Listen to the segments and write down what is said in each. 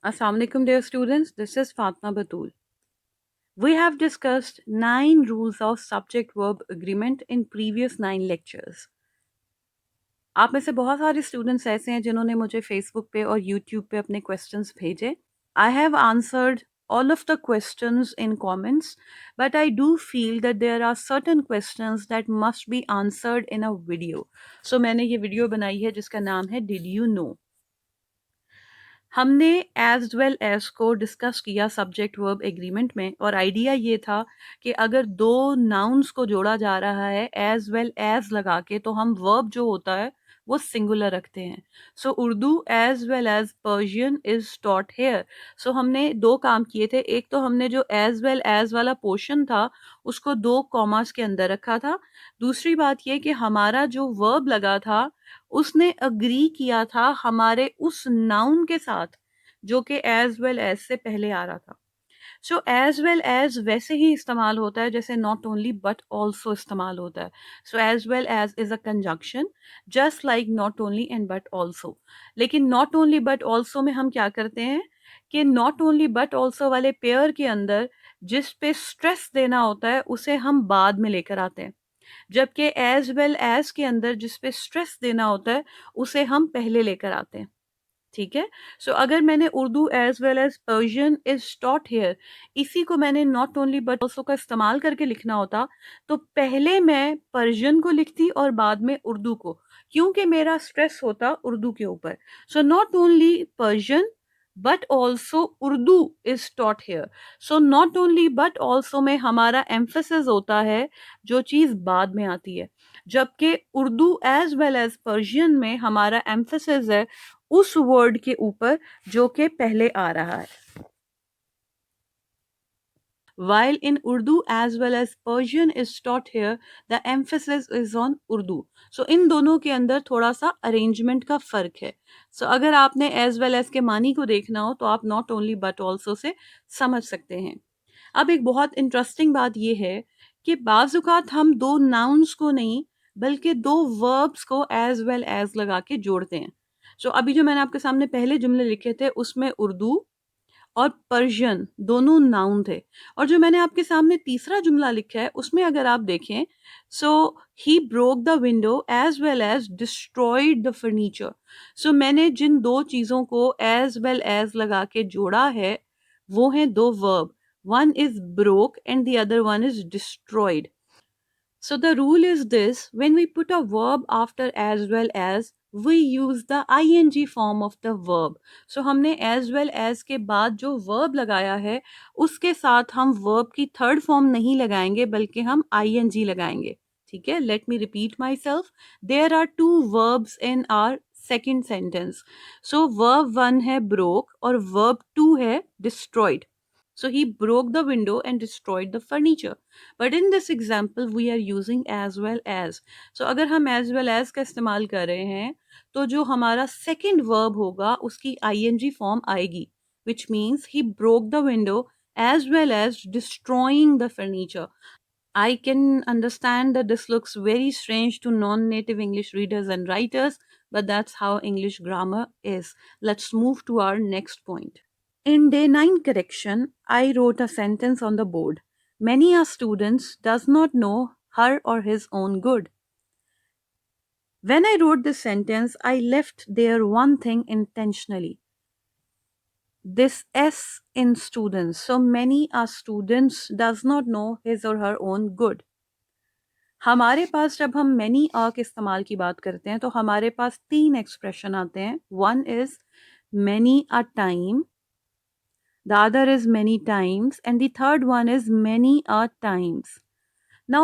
Assalamu alaikum dear students, this is Fatima Batool. We have discussed 9 rules of subject-verb agreement in previous 9 lectures. आप में से बहुत सारे students ऐसे हैं जिन्होंने मुझे फेसबुक पे और यूट्यूब पे अपने क्वेश्चंस भेजे. I have answered all of the questions in comments, but I do feel that there are certain questions that must be answered in a video. So मैंने ये वीडियो बनाई है जिसका नाम है Did You Know? हमने as well as को discuss किया सब्जेक्ट वर्ब एग्रीमेंट में और आइडिया ये था कि अगर दो नाउन्स को जोड़ा जा रहा है एज वेल एज लगा के तो हम वर्ब जो होता है वो सिंगुलर रखते हैं. So Urdu as well as Persian is taught here. So हमने दो काम किए थे. एक तो हमने जो एज वेल एज वाला पोर्शन था उसको दो कॉमास के अंदर रखा था. दूसरी बात ये कि हमारा जो वर्ब लगा था उसने अग्री किया था हमारे उस नाउन के साथ जो कि एज वेल एज से पहले आ रहा था. सो एज वेल एज वैसे ही इस्तेमाल होता है जैसे नॉट ओनली बट ऑल्सो इस्तेमाल होता है. So as well as is a conjunction just like not only and but also. लेकिन नॉट ओनली बट ऑल्सो में हम क्या करते हैं कि नॉट ओनली बट ऑल्सो वाले पेयर के अंदर जिस पे स्ट्रेस देना होता है उसे हम बाद में लेकर आते हैं, जबकि एज वेल एज के अंदर जिस पे स्ट्रेस देना होता है उसे हम पहले लेकर आते हैं. ठीक है. सो अगर मैंने Urdu as well as Persian is taught here इसी को मैंने नॉट ओनली बट ऑल्सो का इस्तेमाल करके लिखना होता तो पहले मैं पर्शियन को लिखती और बाद में उर्दू को, क्योंकि मेरा स्ट्रेस होता उर्दू के ऊपर. So not only Persian but also Urdu is taught here. So not only but also में हमारा एम्फेसिस होता है जो चीज़ बाद में आती है, जबकि Urdu as well as Persian में हमारा एम्फेसिस है उस वर्ड के ऊपर जो कि पहले आ रहा है. While in Urdu as well as Persian is taught here, the emphasis is on Urdu. So इन दोनों के अंदर थोड़ा सा अरेंजमेंट का फ़र्क है. So अगर आपने as well as के मानी को देखना हो तो आप not only but also से समझ सकते हैं. अब एक बहुत इंटरेस्टिंग बात यह है कि बाज़-औक़ात हम दो नाउन्स को नहीं बल्कि दो वर्ब्स को as well as लगा के जोड़ते हैं. सो अभी जो मैंने आपके सामने पहले जुमले लिखे थे उसमें उर्दू और पर्शियन दोनों नाउन थे, और जो मैंने आपके सामने तीसरा जुमला लिखा है उसमें अगर आप देखें so he broke the window as well as destroyed the furniture. So मैंने जिन दो चीज़ों को एज वेल एज लगा के जोड़ा है वो हैं दो verb. One is broke and the other one is destroyed. So the rule is this: when we put a verb after as well as, we use the ing form of the verb. So हमने as well as के बाद जो verb लगाया है उसके साथ हम verb की third form नहीं लगाएंगे बल्कि हम ing लगाएंगे. ठीक है. Let me repeat myself. There are two verbs in our second sentence. So verb 1 है broke और verb 2 है destroyed. So he broke the window and destroyed the furniture. But in this example we are using as well as. So अगर हम as well as का इस्तेमाल कर रहे हैं तो जो हमारा second verb होगा उसकी ing form आएगी, which means he broke the window as well as destroying the furniture. I can understand that this looks very strange to non-native English readers and writers, but that's how English grammar is. Let's move to our next point. In day 9 correction, I wrote a sentence on the board. Many a students does not know her or his own good. When I wrote this sentence, I left there one thing intentionally. This S in students. So many a students does not know his or her own good. हमारे पास जब हम many a के इस्तेमाल की बात करते हैं तो हमारे पास तीन एक्सप्रेशन आते हैं. One is many a time. The other is many times, and the third one is many a times. Now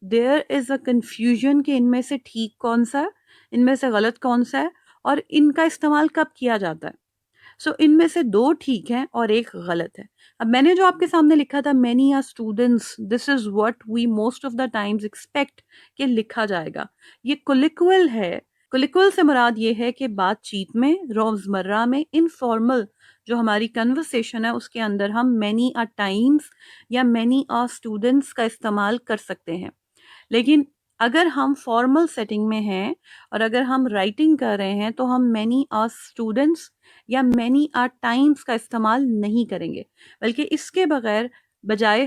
there is a confusion कि इनमें से ठीक कौन सा है, इनमें से गलत कौन सा है और इनका इस्तेमाल कब किया जाता है. सो इनमें से दो ठीक हैं और एक गलत है. अब मैंने जो आपके सामने लिखा था many are students, this is what we most of the times expect कि लिखा जाएगा. ये कोलिक्वल है. कोलिक्वल से मुराद ये है कि बातचीत में, रोज़मर्रा में, इनफॉर्मल जो हमारी कन्वर्सेशन है उसके अंदर हम many a times या many a students का इस्तेमाल कर सकते हैं. लेकिन अगर हम फॉर्मल सेटिंग में हैं और अगर हम राइटिंग कर रहे हैं तो हम मैनी आर स्टूडेंट्स या मैनी आर टाइम्स का इस्तेमाल नहीं करेंगे, बल्कि इसके बगैर बजाय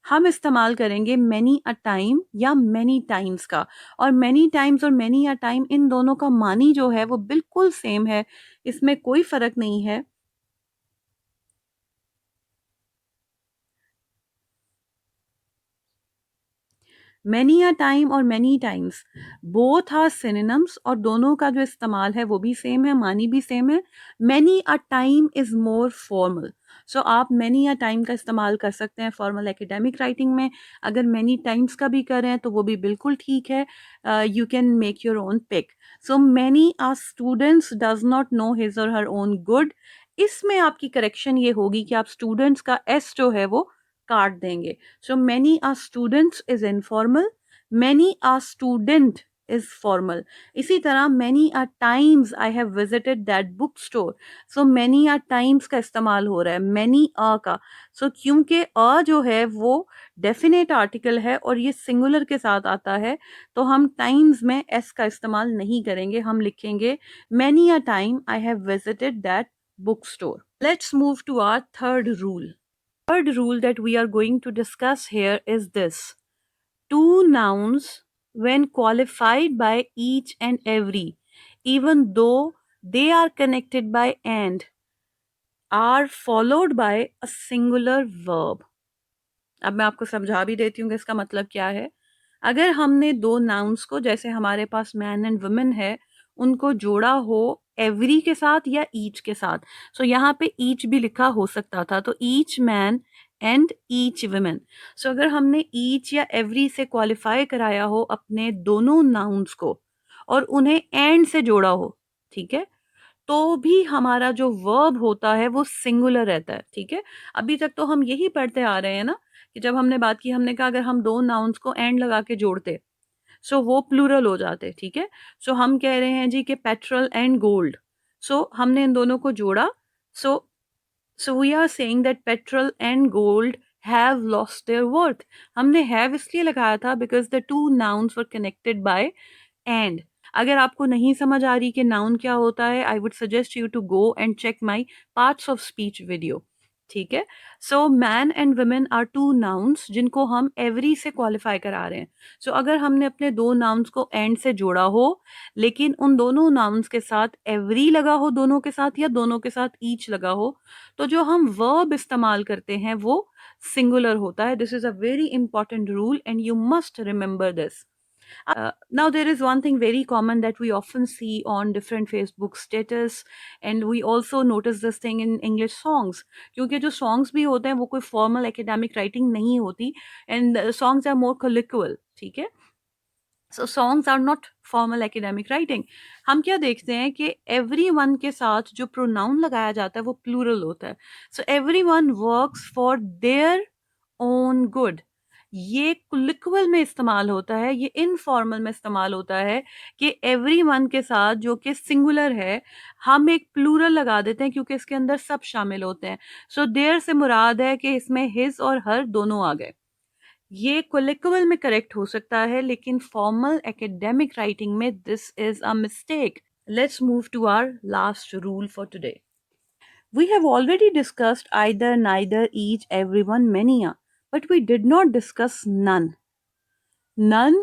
हम इस्तेमाल करेंगे मैनी अ टाइम या मैनी टाइम्स का। और मैनी टाइम्स और मैनी अ टाइम इन दोनों का मानी जो है वो बिल्कुल सेम है, इसमें कोई फर्क नहीं है। मैनी अ टाइम और many times both are synonyms और दोनों का जो इस्तेमाल है वो भी सेम है, मानी भी सेम है। Many a time is more formal, so आप मैनी अ टाइम का इस्तेमाल कर सकते हैं फॉर्मल एकेडमिक राइटिंग में। अगर मैनी टाइम्स का भी करें तो वो भी बिल्कुल ठीक है, you can make your own pick. So many are students does not know his or her own good, इसमें आपकी करेक्शन ये होगी कि आप स्टूडेंट्स का एस जो है वो काट देंगे। So many are students is informal, many are student is formal. इसी तरह many are times I have visited that bookstore. So many are times का इस्तेमाल हो रहा है many are का। So क्योंकि a जो है वो definite article है और ये singular के साथ आता है, तो हम times में s का इस्तेमाल नहीं करेंगे, हम लिखेंगे many a time I have visited that bookstore. Let's move to our third rule. Third rule that we are going to discuss here is this: two nouns, when qualified by each and every, even though they are connected by and, are followed by a singular verb. अब मैं आपको समझा भी देती हूँ कि इसका मतलब क्या है। अगर हमने दो नाउन्स को, जैसे हमारे पास मैन एंड वुमेन है, उनको जोड़ा हो एवरी के साथ या ईच के साथ, सो यहाँ पे ईच भी लिखा हो सकता था, तो each man and each women. So अगर हमने ईच या एवरी से क्वालिफाई कराया हो अपने दोनों नाउन्स को और उन्हें एंड से जोड़ा हो, ठीक है, तो भी हमारा जो वर्ब होता है वो सिंगुलर रहता है। ठीक है, अभी तक तो हम यही पढ़ते आ रहे हैं ना कि जब हमने बात की, हमने कहा अगर हम दो नाउन्स को एंड लगा के जोड़ते सो वो प्लूरल हो जाते। ठीक है, सो हम कह रहे हैं जी कि पेट्रोल एंड गोल्ड, सो हमने इन दोनों को जोड़ा, so so we are saying that petrol and gold have lost their worth. हमने हैव इसलिए लगाया था because the two nouns were connected by and. अगर आपको नहीं समझ आ रही कि नाउन क्या होता है, I would suggest you to go and check my parts of speech video. ठीक है, so man and women are two nouns जिनको हम एवरी से क्वालिफाई करा रहे हैं। सो अगर हमने अपने दो नाउन्स को एंड से जोड़ा हो लेकिन उन दोनों नाउन्स के साथ एवरी लगा हो दोनों के साथ या दोनों के साथ ईच लगा हो, तो जो हम वर्ब इस्तेमाल करते हैं वो सिंगुलर होता है। This is a very important rule and you must remember this. Now there is one thing very common that we often see on different Facebook status, and we also notice this thing in English songs. क्योंकि जो songs भी होते हैं वो कोई formal academic writing नहीं होती, and songs are more colloquial. ठीक है, so songs are not formal academic writing. हम क्या देखते हैं कि everyone के साथ जो pronoun लगाया जाता है वो plural होता है. So everyone works for their own good. ये कुलिक्वल में इस्तेमाल होता है, ये इनफॉर्मल में इस्तेमाल होता है कि एवरीवन के साथ जो कि सिंगुलर है हम एक प्लूरल लगा देते हैं क्योंकि इसके अंदर सब शामिल होते हैं। सो देयर से मुराद है कि इसमें हिज और हर दोनों आ गए। ये कोलिक्वल में करेक्ट हो सकता है लेकिन फॉर्मल एकेडमिक राइटिंग में this is a mistake. Let's move to our last rule for today. We have already discussed either, neither, each, everyone, many, but we did not discuss none. None,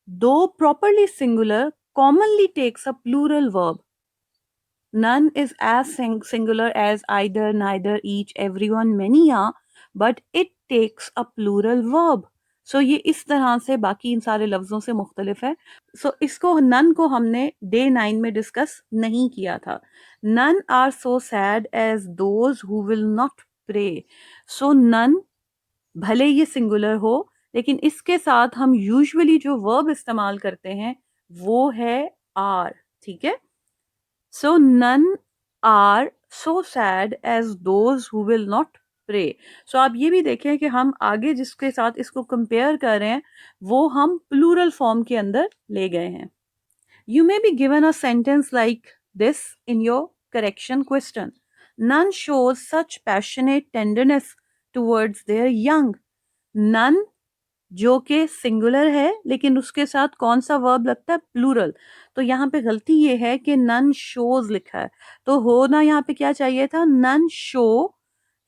though properly singular, commonly takes a plural verb. None is as singular as either, neither, each, everyone, many, but it takes a plural verb. So ये इस तरह से बाकी इन सारे लफ्ज़ों से मुख्तलिफ है. सो इसको नन को हमने डे 9 में डिस्कस नहीं किया था. None are so sad as those who will not pray. So none भले ये सिंगुलर हो लेकिन इसके साथ हम यूजुअली जो वर्ब इस्तेमाल करते हैं वो है आर. ठीक है, so none are so sad as those who will not pray. So आप ये भी देखें कि हम आगे जिसके साथ इसको कंपेयर कर रहे हैं वो हम प्लूरल फॉर्म के अंदर ले गए हैं. You may be given a sentence like this in your correction question. None shows such passionate tenderness towards their young. None जो कि सिंगुलर है, लेकिन उसके साथ कौन सा वर्ब लगता है? प्लूरल। तो यहाँ पे गलती ये है कि नन शोज लिखा है, तो होना यहाँ पे क्या चाहिए था? None show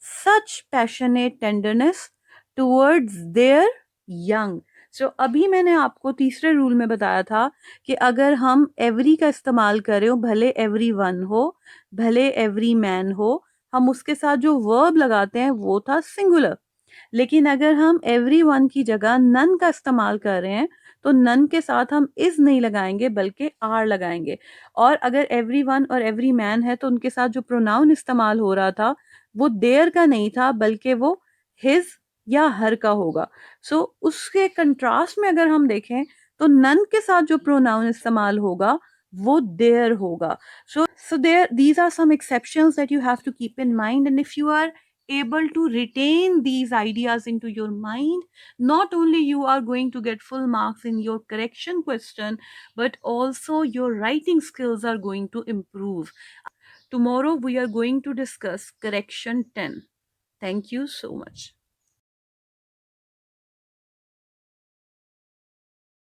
such passionate tenderness towards their young. So अभी मैंने आपको तीसरे रूल में बताया था कि अगर हम एवरी का इस्तेमाल करें, भले एवरी वन हो, भले एवरी मैन हो, हम उसके साथ जो वर्ब लगाते हैं वो था सिंगुलर। लेकिन अगर हम एवरी वन की जगह नन का इस्तेमाल कर रहे हैं, तो नन के साथ हम इज नहीं लगाएंगे बल्कि आर लगाएंगे। और अगर एवरी वन और एवरी मैन है, तो उनके साथ जो प्रोनाउन इस्तेमाल हो रहा था वो देयर का नहीं था बल्कि वो हिज या हर का होगा। सो उसके कंट्रास्ट में अगर हम देखें, तो नन के साथ जो प्रोनाउन इस्तेमाल होगा वो देयर होगा। So there, these are some exceptions that you have to keep in mind. And if you are able to retain these ideas into your mind, not only you are going to get full marks in your correction question, but also your writing skills are going to improve. Tomorrow we are going to discuss correction 10. Thank you so much.